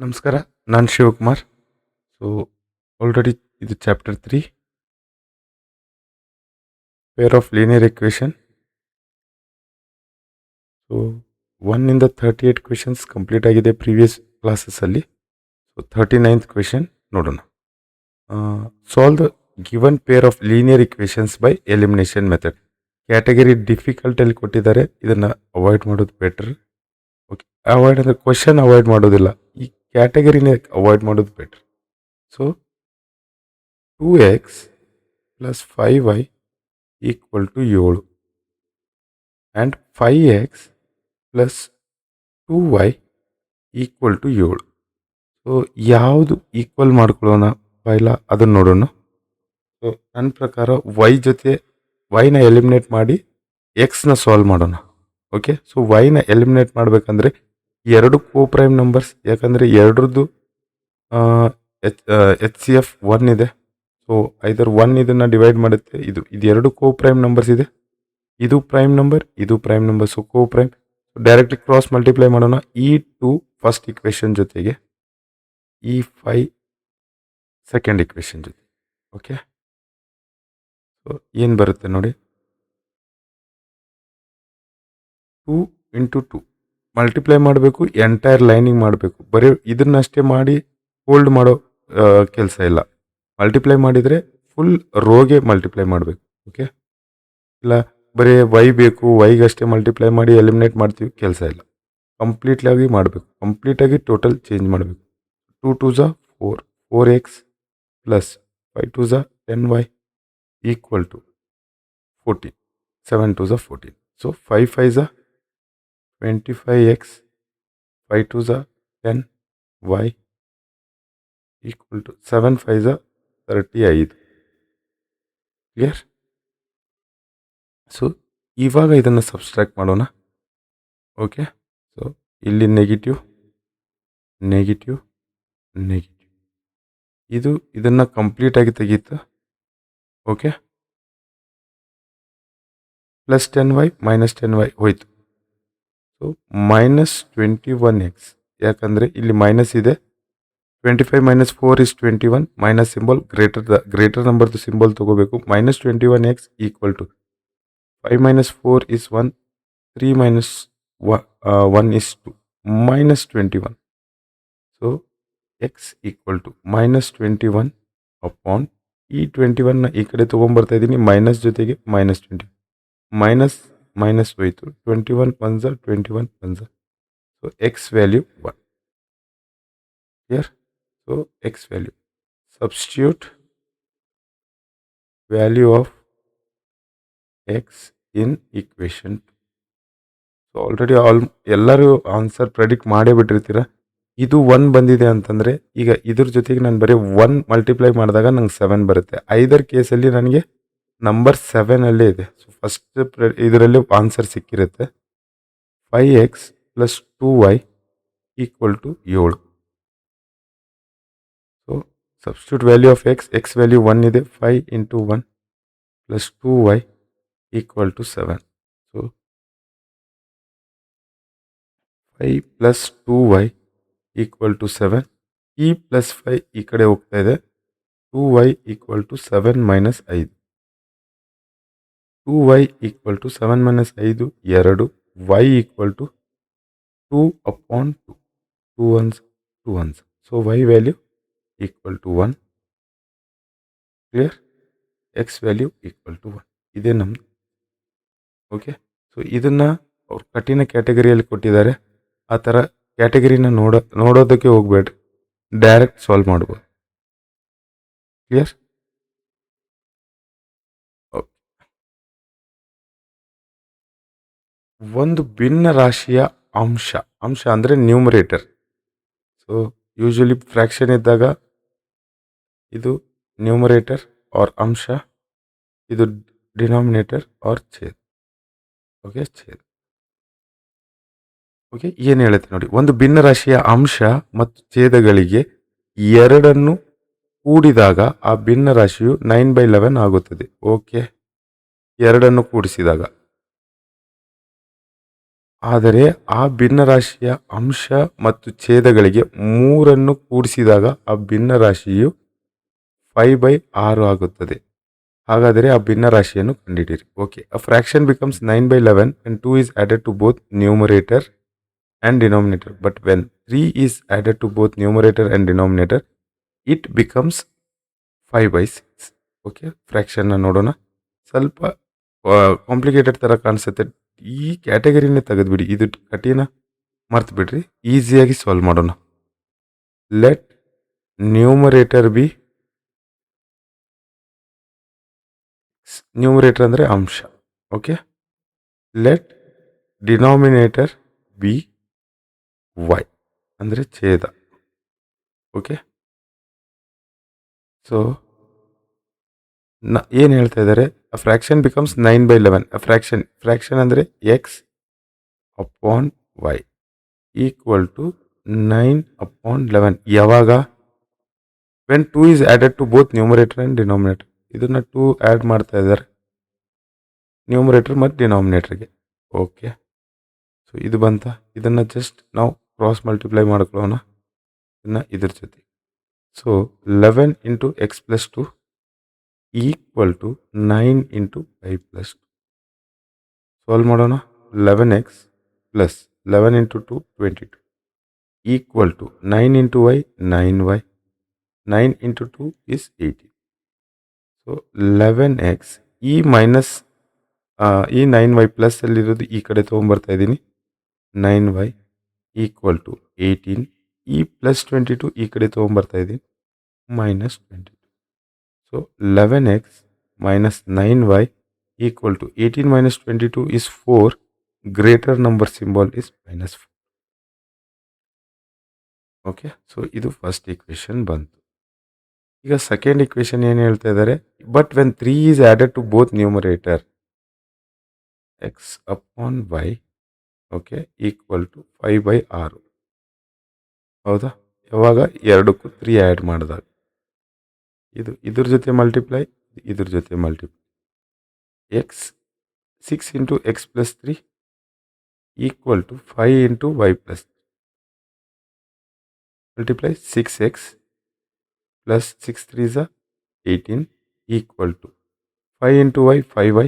ನಮಸ್ಕಾರ. ನಾನು Shivakumar. So already ಇದು chapter 3 pair of linear equation. So 1 ಇಂದ 38 ಕ್ವೆಶನ್ಸ್ ಕಂಪ್ಲೀಟ್ ಆಗಿದೆ ಪ್ರೀವಿಯಸ್ ಕ್ಲಾಸಸ್ಸಲ್ಲಿ. ಸೊ 39th ಕ್ವೆಶನ್ ನೋಡೋಣ. Solve the given pair of linear equations by elimination method. Category ಡಿಫಿಕಲ್ಟಲ್ಲಿ ಕೊಟ್ಟಿದ್ದಾರೆ, ಇದನ್ನು ಅವಾಯ್ಡ್ ಮಾಡೋದು ಬೆಟರ್. ಓಕೆ, ಅವಾಯ್ಡ್ ಅಂದರೆ ಕ್ವೆಶನ್ ಅವಾಯ್ಡ್ ಮಾಡೋದಿಲ್ಲ, ಈ ಕ್ಯಾಟಗರಿನೇ ಅವಾಯ್ಡ್ ಮಾಡೋದು better. So 2x plus 5y equal to 7 and 5x plus 2y equal to 7. So ಯಾವುದು ಈಕ್ವಲ್ ಮಾಡ್ಕೊಳ್ಳೋಣ ಪೈಲ ಅದನ್ನು ನೋಡೋಣ. ಸೊ ನನ್ನ ಪ್ರಕಾರ y ಜೊತೆ yನ ಎಲಿಮಿನೇಟ್ ಮಾಡಿ ಎಕ್ಸ್ನ ಸಾಲ್ವ್ ಮಾಡೋಣ. ಓಕೆ, ಸೊ yನ ಎಲಿಮಿನೇಟ್ ಮಾಡಬೇಕಂದ್ರೆ ಎರಡು ಕೋಪ್ರೈಮ್ ನಂಬರ್ಸ್, ಯಾಕಂದರೆ ಎರಡರದ್ದು ಎಚ್ ಸಿ ಎಫ್ 1 ಇದೆ. ಸೊ ಐದರ್ 1 ಇದನ್ನು ಡಿವೈಡ್ ಮಾಡುತ್ತೆ, ಇದು ಎರಡು ಕೋಪ್ರೈಮ್ ನಂಬರ್ಸ್ ಇದೆ, ಇದು ಪ್ರೈಮ್ ನಂಬರ್, ಇದು prime number. So coprime directly cross multiply ಮಾಡೋಣ. ಈ 2 ಫಸ್ಟ್ ಇಕ್ವೇಷನ್ ಜೊತೆಗೆ ಈ 5 ಸೆಕೆಂಡ್ ಇಕ್ವೇಷನ್ ಜೊತೆ. ಓಕೆ, ಸೊ ಏನು ಬರುತ್ತೆ ನೋಡಿ, 2 ಇಂಟು 2 ಮಲ್ಟಿಪ್ಲೈ ಮಾಡಬೇಕು, ಎಂಟೈರ್ ಲೈನಿಂಗ್ ಮಾಡಬೇಕು. ಬರೀ ಇದನ್ನಷ್ಟೇ ಮಾಡಿ ಹೋಲ್ಡ್ ಮಾಡೋ ಕೆಲಸ ಇಲ್ಲ. ಮಲ್ಟಿಪ್ಲೈ ಮಾಡಿದರೆ ಫುಲ್ ರೋಗೆ ಮಲ್ಟಿಪ್ಲೈ ಮಾಡಬೇಕು. ಓಕೆ, ಇಲ್ಲ ಬರೀ ವೈ ಬೇಕು, ವೈಗಷ್ಟೇ ಮಲ್ಟಿಪ್ಲೈ ಮಾಡಿ ಎಲಿಮಿನೇಟ್ ಮಾಡ್ತೀವಿ, ಕೆಲಸ ಇಲ್ಲ. ಕಂಪ್ಲೀಟ್ಲಿ ಆಗಿ ಮಾಡಬೇಕು, ಕಂಪ್ಲೀಟಾಗಿ ಟೋಟಲ್ ಚೇಂಜ್ ಮಾಡಬೇಕು. 2 2 ಝ 4, 4x ಪ್ಲಸ್ 5 2 ಝ 10y ಈಕ್ವಲ್ ಟು 14, 7 2 ಝ 14. ಸೊ 5 5 ಝ 25x, 5 2 ಝ 10y ಈಕ್ವಲ್ ಟು 7 5 ಝ 35. ಕ್ಲಿಯರ್? ಸೊ ಇವಾಗ ಇದನ್ನು ಸಬ್ಸ್ಟ್ರಾಕ್ಟ್ ಮಾಡೋಣ. ಓಕೆ, ಸೊ ಇಲ್ಲಿ ನೆಗೆಟಿವ್ ನೆಗೆಟಿವ್ ನೆಗೆಟಿವ್, ಇದನ್ನು ಕಂಪ್ಲೀಟಾಗಿ ತೆಗೀತು. Okay, plus 10y minus 10y ಹೋಯ್ತು. ಸೊ ಮೈನಸ್ 21x, ಯಾಕಂದರೆ ಇಲ್ಲಿ ಮೈನಸ್ ಇದೆ. 25 minus 4 is 21, minus symbol greater ನಂಬರ್ದು ಸಿಂಬಲ್ ತಗೋಬೇಕು. Minus 21x equal to 5 minus 4 is 1, 3 minus 1 is 2, minus 21. So x equal to minus 21 upon ಈ 21ನ ಈ ಕಡೆ ತೊಗೊಂಬರ್ತಾ ಇದ್ದೀನಿ, ಮೈನಸ್ ಜೊತೆಗೆ ಮೈನಸ್ 20, ಮೈನಸ್ ಮೈನಸ್ ಹೋಯಿತು. 21 1 ಝ 21 1 ಝ. So X value 1. Clear? So X value substitute value of X in equation. So already ಎಲ್ಲರೂ answer predict ಮಾಡೇ ಬಿಟ್ಟಿರ್ತೀರ. ಇದು 1 ಬಂದಿದೆ ಅಂತಂದರೆ ಈಗ ಇದ್ರ ಜೊತೆಗೆ ನಾನು ಬರೀ 1 ಮಲ್ಟಿಪ್ಲೈ ಮಾಡಿದಾಗ ನಂಗೆ 7 ಬರುತ್ತೆ. ಐದರ್ ಕೇಸಲ್ಲಿ ನನಗೆ ನಂಬರ್ 7ಅಲ್ಲೇ ಇದೆ. ಸೊ ಫಸ್ಟ್ ಇದರಲ್ಲಿ ಆನ್ಸರ್ ಸಿಕ್ಕಿರುತ್ತೆ. 5x plus 2y equal to 7. So substitute value of X value 1 ಇದೆ. 5 into 1 plus 2y equal to 7. So 5 plus 2y equal to 7. ಈ ಪ್ಲಸ್ 5 ಈ ಕಡೆ ಹೋಗ್ತಾ ಇದೆ. 2y equal to 7 minus 5. 2y equal to 7 minus 5 2. y equal to 2 upon 2. 2 ones 2 ones. So y value equal to 1. Clear? x value equal to 1. ಇದೇ ನಮ್ಮದು. Okay, so ಇದನ್ನು ಅವ್ರು ಕಠಿಣ ಕ್ಯಾಟಗರಿಯಲ್ಲಿ ಕೊಟ್ಟಿದ್ದಾರೆ. ಆ ಥರ ಕ್ಯಾಟಗರಿನ ನೋಡೋದಕ್ಕೆ ಹೋಗ್ಬೇಡ್ರಿ, ಡೈರೆಕ್ಟ್ ಸಾಲ್ವ್ ಮಾಡ್ಬೋದು. ಕ್ಲಿಯರ್? ಓಕೆ, ಒಂದು ಭಿನ್ನ ರಾಶಿಯ ಅಂಶ ಅಂದರೆ ನ್ಯೂಮರೇಟರ್. ಸೊ ಯೂಶಲಿ ಫ್ರ್ಯಾಕ್ಷನ್ ಇದ್ದಾಗ ಇದು ನ್ಯೂಮರೇಟರ್ ಆರ್ ಅಂಶ, ಇದು ಡಿನಾಮಿನೇಟರ್ ಆರ್ ಛೇದ. ಓಕೆ, ಛೇದ. ಓಕೆ, ಏನು ಹೇಳುತ್ತೆ ನೋಡಿ, ಒಂದು ಭಿನ್ನ ರಾಶಿಯ ಅಂಶ ಮತ್ತು ಛೇದಗಳಿಗೆ ಎರಡನ್ನು ಕೂಡಿದಾಗ ಆ ಭಿನ್ನ ರಾಶಿಯು 9/11 ಆಗುತ್ತದೆ. ಓಕೆ, ಎರಡನ್ನು ಕೂಡಿಸಿದಾಗ ಆದರೆ ಆ ಭಿನ್ನರಾಶಿಯ ಅಂಶ ಮತ್ತು ಛೇದಗಳಿಗೆ 3 ಕೂಡಿಸಿದಾಗ ಆ ಭಿನ್ನರಾಶಿಯು 5/6 ಆಗುತ್ತದೆ. ಹಾಗಾದರೆ ಆ ಭಿನ್ನರಾಶಿಯನ್ನು ಕಂಡುಹಿಡಿಯಿರಿ. Okay, a fraction becomes 9/11 when 2 is added to both numerator and denominator, but when 3 is added to both numerator and denominator it becomes 5/6. Okay, fraction ನೋಡೋಣ. ಸ್ವಲ್ಪ ಕಾಂಪ್ಲಿಕೇಟೆಡ್ ಥರ ಕಾಣಿಸುತ್ತೆ. ಈ ಕ್ಯಾಟಗರಿನೇ ತೆಗೆದುಬಿಡಿ, ಇದು ಕಠಿಣ ಮರ್ತು ಬಿಡ್ರಿ, ಈಸಿಯಾಗಿ ಸಾಲ್ವ್ ಮಾಡೋಣ. ಲೆಟ್ ನ್ಯೂಮರೇಟರ್ ಬಿ, ನ್ಯೂಮರೇಟರ್ ಅಂದರೆ ಅಂಶ. Okay, let denominator be y ಅಂದರೆ ಛೇದ. ಓಕೆ, ಸೊ ಏನು ಹೇಳ್ತಾ ಇದ್ದಾರೆ, a fraction becomes 9/11. A fraction ಅಂದರೆ x upon y equal to 9/11. ಯಾವಾಗ? When 2 is added to both numerator and denominator. ಇದನ್ನು 2 ಆ್ಯಡ್ ಮಾಡ್ತಾ ಇದ್ದಾರೆ ನ್ಯೂಮರೇಟರ್ ಮತ್ತು ಡಿನಾಮಿನೇಟರ್ಗೆ. ಓಕೆ, ಸೊ ಇದು ಬಂತ. ಇದನ್ನು ಜಸ್ಟ್ ನಾವು ಕ್ರಾಸ್ ಮಲ್ಟಿಪ್ಲೈ ಮಾಡ್ಕೊಳ್ಳೋಣ ಇದನ್ನು ಇದ್ರ ಜೊತೆ. So 11 into x plus 2 equal to 9 into y plus 2. Solve ಮಾಡೋಣ. 11x plus 11 into 2 22 equal to 9 into y 9y, 9 into 2 is 18. So 11x ಈ ಮೈನಸ್ ಈ 9y ಪ್ಲಸ್ ಅಲ್ಲಿರೋದು ಈ ಕಡೆ ತೊಗೊಂಬರ್ತಾ ಇದ್ದೀನಿ, 9y ಈಕ್ವಲ್ ಟು 18. ಈ ಪ್ಲಸ್ 22 ಈ ಕಡೆ ತೊಗೊಂಬರ್ತಾ ಇದ್ದೀನಿ, minus 22. So 11x minus 9y equal to 18 minus 22 is 4. Greater number symbol is -4. Okay, so ಇದು ಫಸ್ಟ್ ಈಕ್ವೇಷನ್ ಬಂತು. ಈಗ ಸೆಕೆಂಡ್ ಈಕ್ವೇಷನ್ ಏನು ಹೇಳ್ತಾ ಇದ್ದಾರೆ, but when 3 is added to both numerator x upon y, okay, equal to 5/6. ಹೌದಾ? ಯಾವಾಗ? ಎರಡಕ್ಕೂ 3 add ಮಾಡಿದಾಗ. ಇದು ಇದ್ರ ಜೊತೆ ಮಲ್ಟಿಪ್ಲೈ, ಇದ್ರ ಜೊತೆ multiply. X 6 into x plus 3 equal to 5 into y plus 3. Multiply 6x plus 6 3 is 18 equal to 5 into y 5y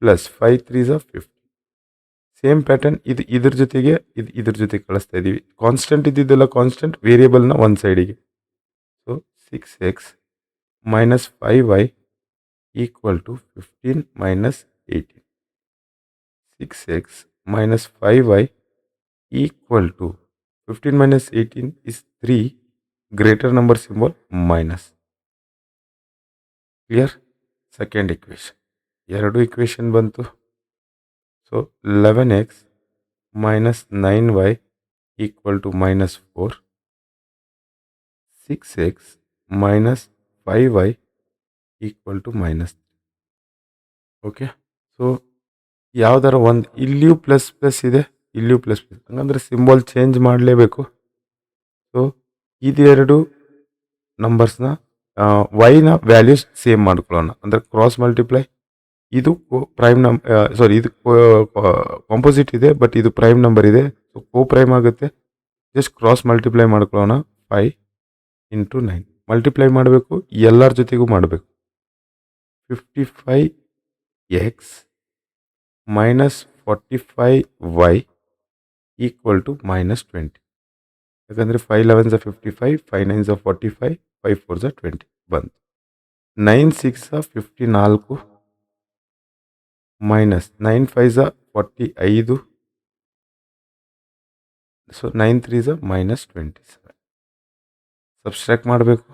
plus 5 3 is 50. Same pattern ಇದು ಇದ್ರ ಜೊತೆಗೆ ಇದ್ರ ಜೊತೆ ಕಳಿಸ್ತಾ ಇದ್ದೀವಿ. ಕಾನ್ಸ್ಟೆಂಟ್ ಇದ್ದಿದ್ದೆಲ್ಲ ಕಾನ್ಸ್ಟೆಂಟ್, ವೇರಿಯೇಬಲ್ನ ಒಂದು ಸೈಡಿಗೆ. So 6x minus 5y equal to 15 minus 18. 6x minus 5y equal to 15 minus 18 is 3. Greater number symbol minus. Clear? Second equation. ಎರಡು equation ಬಂತು. So 11x minus 9y equal to minus 4. 6x minus 5y equal to minus 3. Okay. So ಯಾವ್ದಾರ ಒಂದು ಇಲ್ಲಿಯೂ plus plus ಇದೆ, ಇಲ್ಲಿಯೂ plus plus, ಹಂಗಂದ್ರೆ symbol change ಮಾಡಲೇಬೇಕು. So ಇದೆರಡು ನಂಬರ್ಸ್ನ ವೈನ ವ್ಯಾಲ್ಯೂಸ್ ಸೇಮ್ ಮಾಡ್ಕೊಳ್ಳೋಣ. ಅಂದರೆ ಕ್ರಾಸ್ ಮಲ್ಟಿಪ್ಲೈ. ಇದು ಪ್ರೈಮ್ ಇದು ಕಾಂಪೋಸಿಟ್ ಇದೆ, ಬಟ್ ಇದು ಪ್ರೈಮ್ ನಂಬರ್ ಇದೆ, ಸೊ ಕೋ ಪ್ರೈಮ್ ಆಗುತ್ತೆ. ಜಸ್ಟ್ ಕ್ರಾಸ್ ಮಲ್ಟಿಪ್ಲೈ ಮಾಡ್ಕೊಳ್ಳೋಣ. 5 ಇಂಟು 9 ಮಲ್ಟಿಪ್ಲೈ ಮಾಡಬೇಕು, ಎಲ್ಲರ ಜೊತೆಗೂ ಮಾಡಬೇಕು. 55x minus 45y equal to minus 20. ಯಾಕಂದರೆ 5 11 55, 5 9 45, 5 4 20 ಬಂತು. 9 6 54 ಮೈನಸ್ 9 5 45. So 9 3 minus 27. ಸಬ್ಸ್ಟ್ರಾಕ್ಟ್ ಮಾಡಬೇಕು,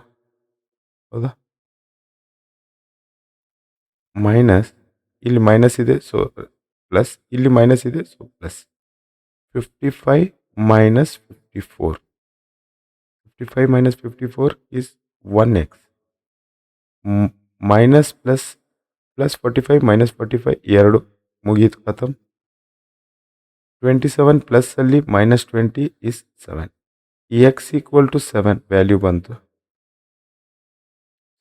ಹೌದಾ? ಮೈನಸ್ ಇಲ್ಲಿ ಮೈನಸ್ ಇದೆ, ಸೊ ಪ್ಲಸ್, ಇಲ್ಲಿ ಮೈನಸ್ ಇದೆ, so plus. 55 minus 54. 55 minus 54 is 1x. Minus plus plus 45 minus 45 ಎರಡು ಮುಗೀತು, ಖತಮ್. 27 ಪ್ಲಸ್ ಅಲ್ಲಿ minus 20 is 7. X equal to 7 value ಬಂತು.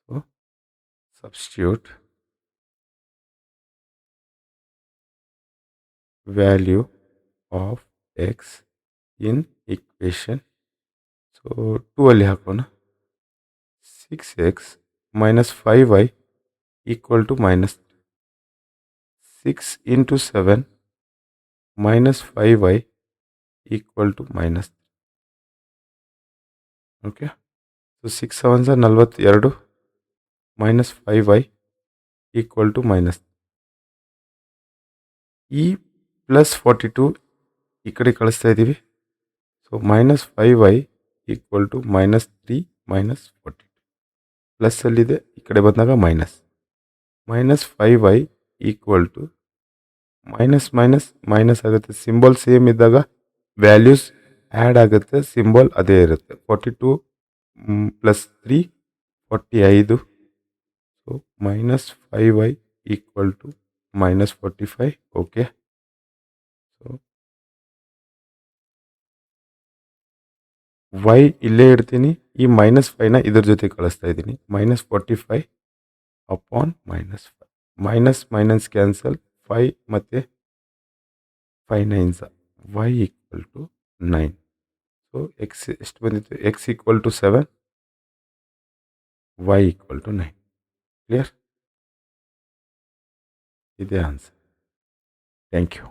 So substitute value of X in equation. So 2 ಅಲ್ಲಿ ಹಾಕೋಣ. 6x minus 5y equal to minus 6 into 7 minus 5y equal to minus. Okay. So 6 7s are 42 minus 5y equal to minus. ಈ plus 42 ಈ ಕಡೆ ಕಳಿಸ್ತಾ ಇದ್ದೀವಿ. So minus 5y equal to minus 3 minus 42. ಪ್ಲಸ್ಸಲ್ಲಿದೆ, ಈ ಕಡೆ ಬಂದಾಗ minus. Minus 5y equal to minus minus minus ಆಗುತ್ತೆ. ಸಿಂಬಲ್ ಸೇಮ್ ಇದ್ದಾಗ ವ್ಯಾಲ್ಯೂಸ್ ಆ್ಯಡ್ ಆಗುತ್ತೆ, ಸಿಂಬಲ್ ಅದೇ ಇರುತ್ತೆ. 42 plus 3 45. So minus 5y equal to minus 45. Okay. So y ಇಲ್ಲೇ ಇಡ್ತೀನಿ. ಈ ಮೈನಸ್ 5ನ ಇದ್ರ ಜೊತೆ ಕಳಿಸ್ತಾ ಇದ್ದೀನಿ. Minus 45 upon minus 5. Minus minus cancel. 5 ಮತ್ತು 5 9s y equal to 9. So x ಎಷ್ಟು ಬಂದಿತ್ತು? X equal to 7, y equal to 9. Clear? ಇದೇ ಆನ್ಸರ್. Thank you.